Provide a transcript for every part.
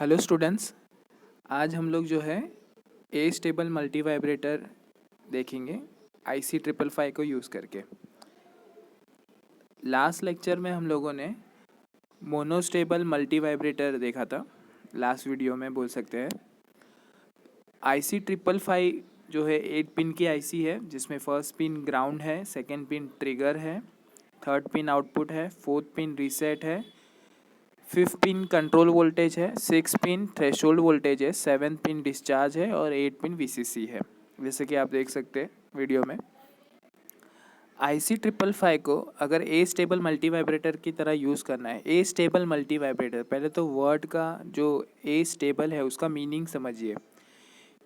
Hello students, आज हम लोग जो है ए स्टेबल मल्टी वाइब्रेटर देखेंगे IC 555 को यूज़ करके। लास्ट लेक्चर में हम लोगों ने मोनोस्टेबल मल्टी वाइब्रेटर देखा था, लास्ट वीडियो में बोल सकते हैं। IC 555 जो है 8 पिन की IC है, जिसमें फर्स्ट पिन ग्राउंड है, सेकेंड पिन ट्रिगर है, थर्ड पिन आउटपुट है, फोर्थ पिन रीसेट है, फिफ्थ पिन कंट्रोल वोल्टेज है, सिक्स पिन थ्रेशोल्ड वोल्टेज है, सेवन्थ पिन डिस्चार्ज है और 8 पिन VCC है, जैसे कि आप देख सकते हैं वीडियो में। IC 555 को अगर ए स्टेबल मल्टी वाइब्रेटर की तरह यूज़ करना है, ए स्टेबल मल्टी वाइब्रेटर, पहले तो वर्ड का जो ए स्टेबल है उसका मीनिंग समझिए।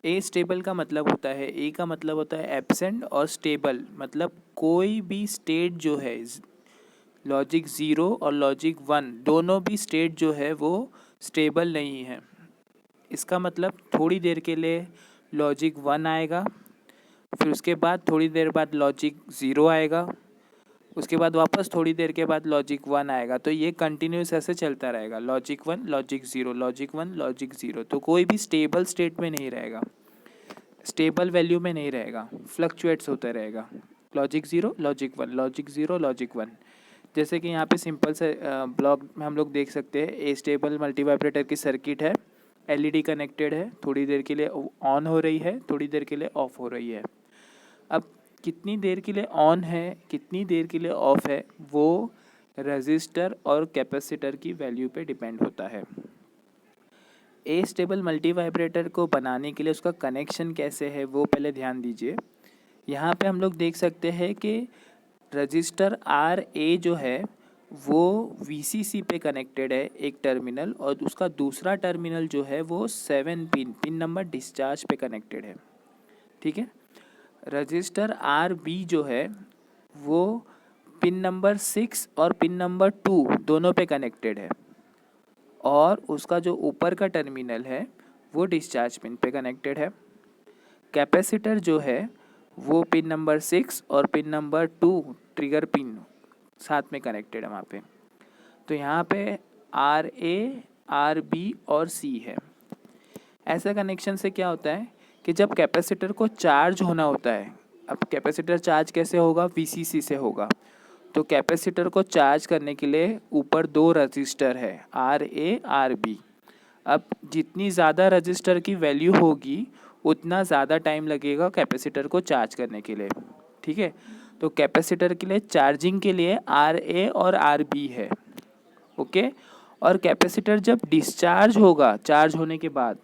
ए स्टेबल का मतलब होता है, ए का मतलब होता है एब्सेंट और स्टेबल मतलब कोई भी स्टेट जो है, लॉजिक 0 और लॉजिक 1 दोनों भी स्टेट जो है वो स्टेबल नहीं है। इसका मतलब थोड़ी देर के लिए लॉजिक 1 आएगा, फिर उसके बाद थोड़ी देर बाद लॉजिक 0 आएगा, उसके बाद वापस थोड़ी देर के बाद लॉजिक 1 आएगा। तो ये कंटिन्यूस ऐसे चलता रहेगा, लॉजिक 1 लॉजिक 0 लॉजिक 1 लॉजिक 0। तो कोई भी स्टेबल स्टेट में नहीं रहेगा, स्टेबल वैल्यू में नहीं रहेगा, फ्लक्चुएट्स होता रहेगा। Logic 0 logic 1 logic 0 logic 1। जैसे कि यहाँ पे सिंपल से ब्लॉक में हम लोग देख सकते हैं, ए स्टेबल मल्टी वाइब्रेटर की सर्किट है, LED कनेक्टेड है, थोड़ी देर के लिए ऑन हो रही है, थोड़ी देर के लिए ऑफ हो रही है। अब कितनी देर के लिए ऑन है, कितनी देर के लिए ऑफ है, वो रजिस्टर और कैपेसिटर की वैल्यू पे डिपेंड होता है। ए स्टेबल मल्टी वाइब्रेटर को बनाने के लिए उसका कनेक्शन कैसे है वो पहले ध्यान दीजिए। यहाँ पे हम लोग देख सकते हैं कि रजिस्टर RA जो है वो VCC पे कनेक्टेड है एक टर्मिनल, और उसका दूसरा टर्मिनल जो है वो 7 पिन नंबर डिस्चार्ज पे कनेक्टेड है। ठीक है। रजिस्टर RB जो है वो पिन नंबर 6 और पिन नंबर 2 दोनों पे कनेक्टेड है, और उसका जो ऊपर का टर्मिनल है वो डिस्चार्ज पिन पे कनेक्टेड है। कैपेसिटर जो है वो पिन नंबर 6 और पिन नंबर 2 ट्रिगर पिन साथ में कनेक्टेड है वहाँ पे। तो यहाँ पे RA RB और C है। ऐसा कनेक्शन से क्या होता है कि जब कैपेसिटर को चार्ज होना होता है, अब कैपेसिटर चार्ज कैसे होगा, VCC से होगा। तो कैपेसिटर को चार्ज करने के लिए ऊपर 2 रजिस्टर है, RA RB। अब जितनी ज़्यादा रजिस्टर की वैल्यू होगी उतना ज़्यादा टाइम लगेगा कैपेसिटर को चार्ज करने के लिए। ठीक है। तो कैपेसिटर के लिए चार्जिंग के लिए RA और RB है। ओके। और कैपेसिटर जब डिस्चार्ज होगा, चार्ज होने के बाद,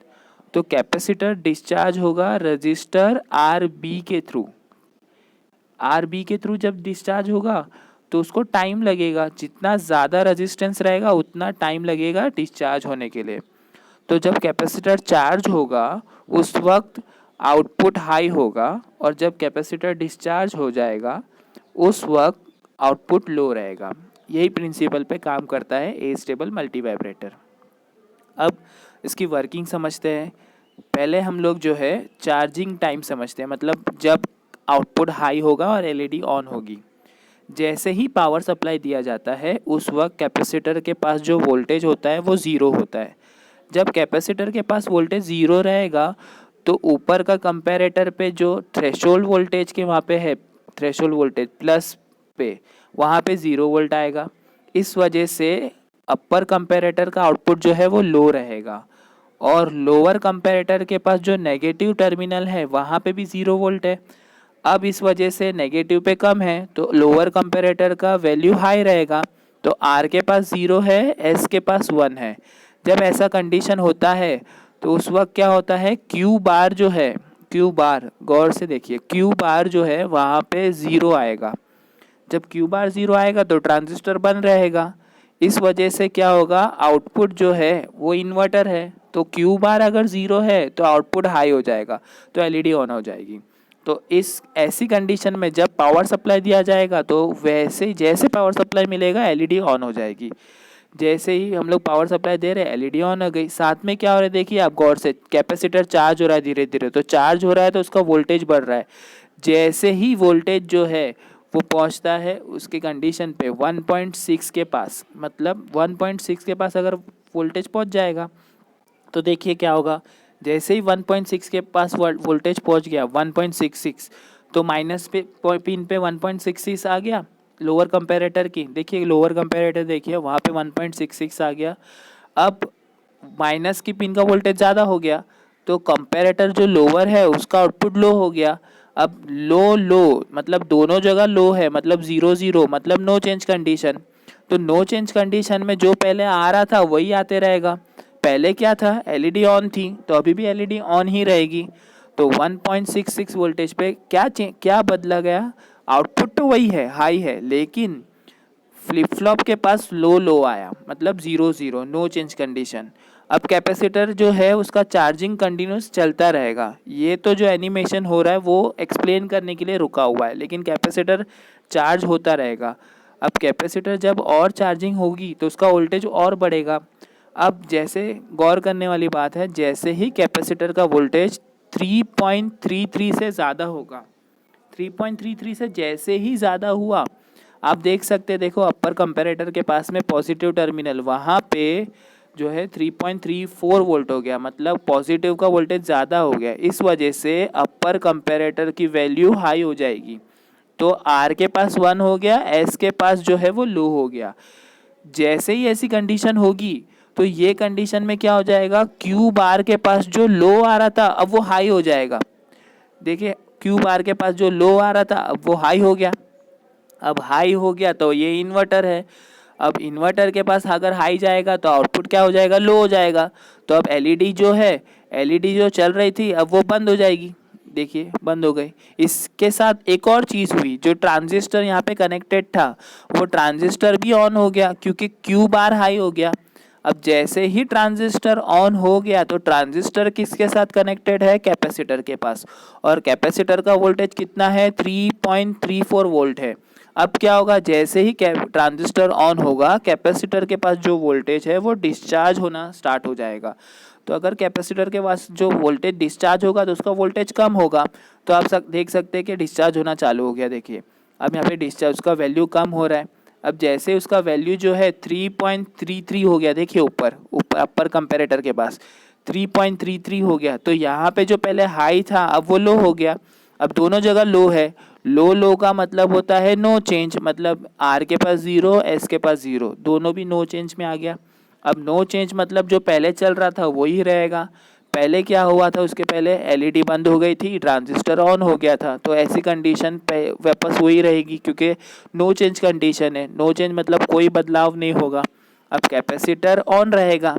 तो कैपेसिटर डिस्चार्ज होगा रजिस्टर RB के थ्रू। RB के थ्रू जब डिस्चार्ज होगा तो उसको टाइम लगेगा, जितना ज़्यादा रेजिस्टेंस रहेगा उतना टाइम लगेगा डिस्चार्ज होने के लिए। तो जब कैपेसिटर चार्ज होगा उस वक्त आउटपुट हाई होगा, और जब कैपेसिटर डिस्चार्ज हो जाएगा उस वक्त आउटपुट लो रहेगा। यही प्रिंसिपल पे काम करता है ए स्टेबल मल्टी वाइब्रेटर। अब इसकी वर्किंग समझते हैं। पहले हम लोग जो है चार्जिंग टाइम समझते हैं, मतलब जब आउटपुट हाई होगा और LED ऑन होगी। जैसे ही पावर सप्लाई दिया जाता है उस वक्त कैपेसिटर के पास जो वोल्टेज होता है वो 0 होता है। जब कैपेसिटर के पास वोल्टेज 0 रहेगा तो ऊपर का कंपैरेटर पे जो थ्रेशोल्ड वोल्टेज के वहाँ पे है, थ्रेशोल्ड वोल्टेज प्लस पे, वहाँ पे 0 वोल्ट आएगा। इस वजह से अपर कंपैरेटर का आउटपुट जो है वो लो रहेगा, और लोअर कंपैरेटर के पास जो नेगेटिव टर्मिनल है वहाँ पे भी 0 वोल्ट है। अब इस वजह से नेगेटिव पे कम है तो लोअर कंपैरेटर का वैल्यू हाई रहेगा। तो R के पास 0 है, S के पास 1 है। जब ऐसा कंडीशन होता है तो उस वक्त क्या होता है, Q बार जो है, Q बार गौर से देखिए, Q बार जो है वहाँ पे 0 आएगा। जब Q बार 0 आएगा तो ट्रांजिस्टर बंद रहेगा। इस वजह से क्या होगा, आउटपुट जो है वो इन्वर्टर है, तो Q बार अगर 0 है तो आउटपुट हाई हो जाएगा, तो LED ऑन हो जाएगी। तो इस ऐसी कंडीशन में जब पावर सप्लाई दिया जाएगा तो वैसे ही जैसे पावर सप्लाई मिलेगा LED ऑन हो जाएगी। जैसे ही हम लोग पावर सप्लाई दे रहे हैं LED ऑन हो गई। साथ में क्या हो रहा है देखिए आप गौर से, कैपेसिटर चार्ज हो रहा है धीरे धीरे, तो चार्ज हो रहा है तो उसका वोल्टेज बढ़ रहा है। जैसे ही वोल्टेज जो है वो पहुंचता है उसके कंडीशन पे 1.6 के पास, मतलब 1.6 के पास अगर वोल्टेज पहुंच जाएगा तो देखिए क्या होगा, जैसे ही 1.6 के पास वोल्टेज पहुंच गया 1.66, तो माइनस पे पिन पे 1.66 आ गया लोअर कंपैरेटर की। देखिए लोअर कंपैरेटर देखिए वहाँ पे 1.66 आ गया। अब माइनस की पिन का वोल्टेज ज़्यादा हो गया, तो कंपैरेटर जो लोअर है उसका आउटपुट लो हो गया। अब लो लो मतलब दोनों जगह लो है, मतलब 0 0, मतलब नो चेंज कंडीशन। तो नो चेंज कंडीशन में जो पहले आ रहा था वही आते रहेगा। पहले क्या था, एलईडी ऑन थी, तो अभी भी एलईडी ऑन ही रहेगी। तो 1.66 वोल्टेज पे क्या बदला गया, आउटपुट तो वही है, हाई है, लेकिन फ्लिप फ्लॉप के पास लो लो आया, मतलब 0 0, नो चेंज कंडीशन। अब कैपेसिटर जो है उसका चार्जिंग कंटिन्यूस चलता रहेगा। ये तो जो एनिमेशन हो रहा है वो एक्सप्लेन करने के लिए रुका हुआ है, लेकिन कैपेसिटर चार्ज होता रहेगा। अब कैपेसिटर जब और चार्जिंग होगी तो उसका वोल्टेज और बढ़ेगा। अब जैसे गौर करने वाली बात है, जैसे ही कैपेसिटर का वोल्टेज 3.33 से ज़्यादा होगा, 3.33 से जैसे ही ज़्यादा हुआ, आप देख सकते हैं, देखो अपर कंपैरेटर के पास में पॉजिटिव टर्मिनल, वहाँ पे जो है 3.34 वोल्ट हो गया, मतलब पॉजिटिव का वोल्टेज ज़्यादा हो गया। इस वजह से अपर कंपैरेटर की वैल्यू हाई हो जाएगी। तो आर के पास 1 हो गया, एस के पास जो है वो लो हो गया। जैसे ही ऐसी कंडीशन होगी तो ये कंडीशन में क्या हो जाएगा, क्यू बार के पास जो लो आ रहा था अब वो हाई हो जाएगा। देखिए क्यू बार के पास जो लो आ रहा था अब वो हाई हो गया। अब हाई हो गया तो ये इन्वर्टर है। अब इन्वर्टर के पास अगर हाई जाएगा तो आउटपुट क्या हो जाएगा, लो हो जाएगा। तो अब एलईडी जो है, एलईडी जो चल रही थी अब वो बंद हो जाएगी। देखिए बंद हो गई। इसके साथ एक और चीज़ हुई, जो ट्रांजिस्टर यहाँ पे कनेक्टेड था वो ट्रांजिस्टर भी ऑन हो गया, क्योंकि क्यू बार हाई हो गया। अब जैसे ही ट्रांजिस्टर ऑन हो गया तो ट्रांजिस्टर किसके साथ कनेक्टेड है, कैपेसिटर के पास, और कैपेसिटर का वोल्टेज कितना है, 3.34 वोल्ट है। अब क्या होगा, जैसे ही ट्रांजिस्टर ऑन होगा कैपेसिटर के पास जो वोल्टेज है वो डिस्चार्ज होना स्टार्ट हो जाएगा। तो अगर कैपेसिटर के पास जो वोल्टेज डिस्चार्ज होगा तो उसका वोल्टेज कम होगा, तो आप देख सकते हैं कि डिस्चार्ज होना चालू हो गया। देखिए अब यहाँ पे डिस्चार्ज, उसका वैल्यू कम हो रहा है। अब जैसे उसका वैल्यू जो है 3.33 हो गया, देखिए ऊपर ऊपर अपर कंपैरेटर के पास 3.33 हो गया, तो यहाँ पे जो पहले हाई था अब वो लो हो गया। अब दोनों जगह लो है, लो लो का मतलब होता है नो चेंज, मतलब आर के पास 0, एस के पास 0, दोनों भी नो चेंज में आ गया। अब नो चेंज मतलब जो पहले चल रहा था वही रहेगा। पहले क्या हुआ था, उसके पहले एलईडी बंद हो गई थी, ट्रांजिस्टर ऑन हो गया था, तो ऐसी कंडीशन पे वापस वही रहेगी, क्योंकि नो चेंज कंडीशन है। नो चेंज मतलब कोई बदलाव नहीं होगा। अब कैपेसिटर ऑन रहेगा,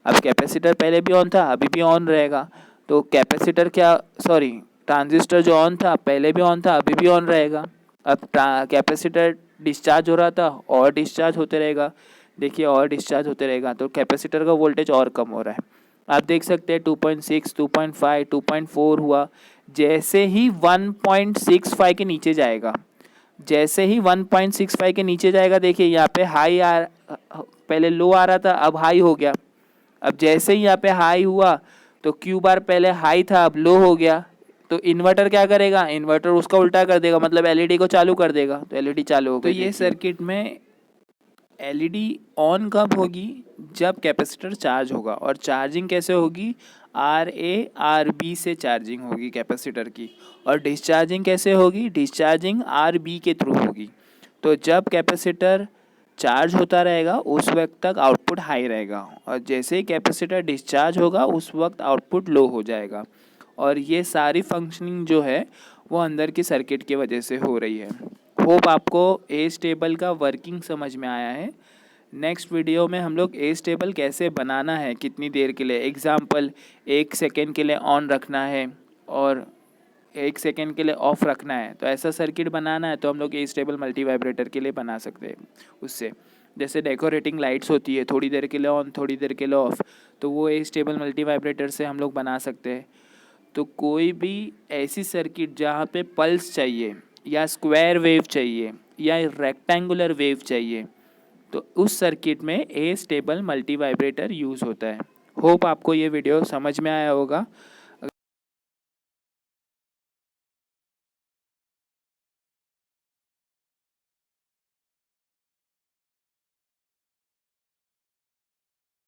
अब कैपेसिटर पहले भी ऑन था अभी भी ऑन रहेगा। तो कैपेसिटर क्या, सॉरी, ट्रांजिस्टर जो ऑन था पहले भी ऑन था अभी भी ऑन रहेगा। अब कैपेसिटर डिस्चार्ज हो रहा था और डिस्चार्ज होते रहेगा, देखिए और डिस्चार्ज होते रहेगा, तो कैपेसिटर का वोल्टेज और कम हो रहा है। आप देख सकते हैं 2.6, 2.5, 2.4 हुआ। जैसे ही 1.65 के नीचे जाएगा, जैसे ही 1.65 के नीचे जाएगा, देखिए यहाँ पे हाई पहले लो आ रहा था अब हाई हो गया। अब जैसे ही यहाँ पे हाई हुआ तो क्यू बार पहले हाई था अब लो हो गया। तो इन्वर्टर क्या करेगा, इन्वर्टर उसका उल्टा कर देगा, मतलब एलईडी को चालू कर देगा, तो एलईडी चालू हो गई। तो ये सर्किट में एलईडी ऑन कब होगी, जब कैपेसिटर चार्ज होगा। और चार्जिंग कैसे होगी, RA/RB से चार्जिंग होगी कैपेसिटर की। और डिस्चार्जिंग कैसे होगी, डिस्चार्जिंग RB के थ्रू होगी। तो जब कैपेसिटर चार्ज होता रहेगा उस वक्त तक आउटपुट हाई रहेगा, और जैसे ही कैपेसिटर डिस्चार्ज होगा उस वक्त आउटपुट लो हो जाएगा। और ये सारी फंक्शनिंग जो है वो अंदर की सर्किट की वजह से हो रही है। होप आपको एज टेबल का वर्किंग समझ में आया है। नेक्स्ट वीडियो में हम लोग एज टेबल कैसे बनाना है, कितनी देर के लिए, एग्जाम्पल 1 सेकेंड के लिए ऑन रखना है और 1 सेकेंड के लिए ऑफ रखना है, तो ऐसा सर्किट बनाना है तो हम लोग एज टेबल मल्टी वाइब्रेटर के लिए बना सकते हैं उससे। जैसे डेकोरेटिंग लाइट्स होती है, थोड़ी देर के लिए ऑन थोड़ी देर के लिए ऑफ, तो वो एज टेबल मल्टी वाइब्रेटर से हम लोग बना सकते हैं। तो कोई भी ऐसी सर्किट जहाँ पे पल्स चाहिए या स्क्वायर वेव चाहिए या रेक्टेंगुलर वेव चाहिए, तो उस सर्किट में astable multivibrator use होता है। होप आपको ये वीडियो समझ में आया होगा।